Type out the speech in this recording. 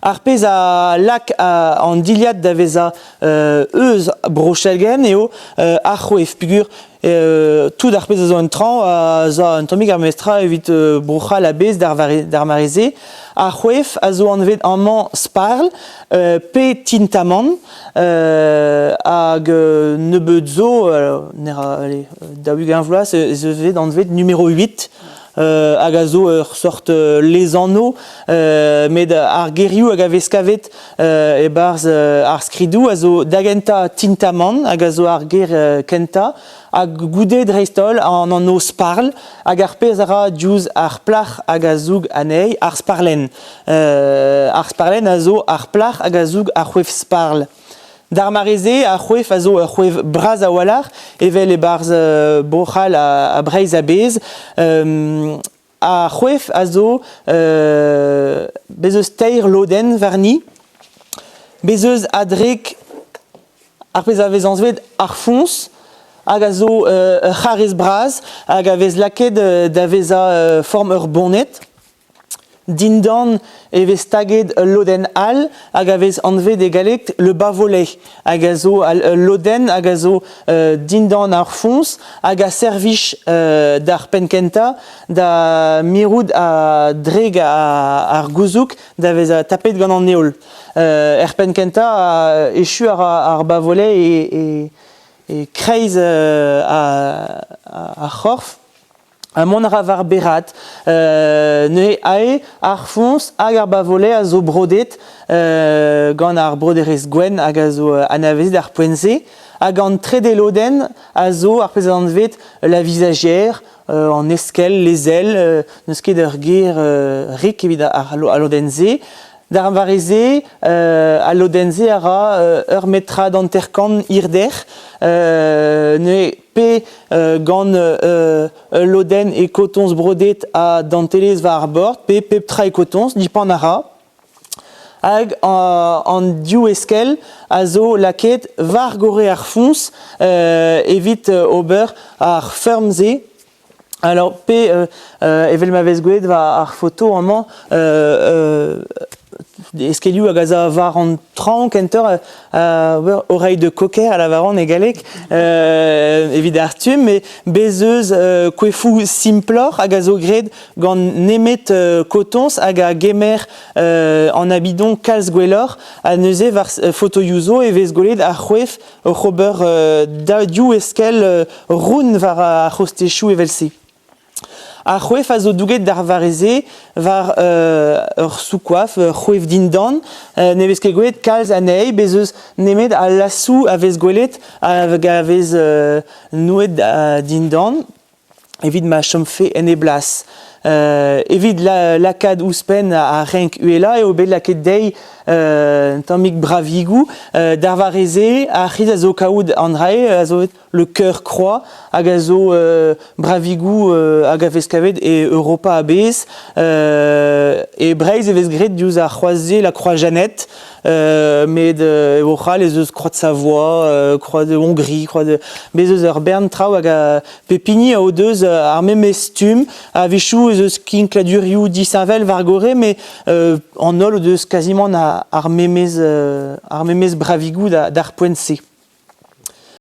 Arpez a lac en diliat d'aveza eus brochelgen eo archouef figure tout d'arpez a zo un tran a un tomik ar mestra evit brocha la bez d'ar marize archouef a zo anvet an man sparl pe tintaman hag nebeut zo daoug un vloaz ez evet anvet numéro 8 hag a zo sorte les anneaux met ar gerioù hag a veskavet e barz ar skridou a zo dagenta tintaman hag a zo ar ger kenta hag goudet dreistol an anno sparl hag ar pez a ra diouz ar plach hag a zoug anei ar sparlen a zo ar plach hag a zoug ar c'hwef sparl. D'ar marize a c'hwef a zo c'hwef braz a walar evel e barz brochal a breiz a bez a c'hwef a zo bezeus teir loden varni bezeus adrek ar pez a vez anzvet ar fons hag a zo c'harez braz hag a vez laket da veza form ur bonnet dindan e vez taget loden al hag a vez anvet e galek le bavolet hag a zo loden hag a zo dindan ar fons hag a servich d'ar penkenta da miroud a dreg ar gouzouk da vez a tapet gant an eol penkenta a echu ar bavolet e kreiz a c'horf a mont a var berat ne ae ar fons hag ar bavolet a zo brodet gant ar broderez gwen hag a zo anavezet ar poense hag an trede loden a zo ar pez an vet la visagière en eskel les ailes neus ket ur ger rik evit a lodenze. D'ar vareze a lodenze a ra ur metra d'anterkan irder ne pe gant loden e kotons brodet a dantelez va ar bord pe peptra e kotons dipan a ra hag an diou eskel a zo laket var gore ar fons evit ober ar fermze. Alors pe evel ma vez gouet va ar photo amant eskelioù hag a za var an tran kenter oreille de cocker a la varan e galek evit ar tum mais bezeus kouefou simplor hag a zo gred gant nemet kotons hag a gemer an abidon kalz gwellor a neuze var photoioù e vez golet ar c'hwef c'hober da diou eskel roun var a c'hostechou evel-se. A c'hwef a zo douget d'ar vareze var ur soukoaf, c'hwef dindan, ne vez ket gwelet kalz anei, bezeus nemet a lassou a vez gwelet hag a vez nouet dindan, evit ma chomfe en e blas. Evit lakad ouspen a renk uela e ober laket dei tammik bravigou d'ar vareze a c'hiz a zo kaout an rae a zo le cœur croix hag a zo bravigou hag a vez kavet e Europa a bez e breiz e vez gret diouz a c'hoaze la croix Jeannette met e vochal ez eus croix de Savoie, croix de Hongrie, croix de bezeus ur bern traoù hag a pepini a o deus ar memez tum a vechou ez eus kinkladurioù disavel var gore mais an ol o deus quasiment ar memez bravigou d'ar poense.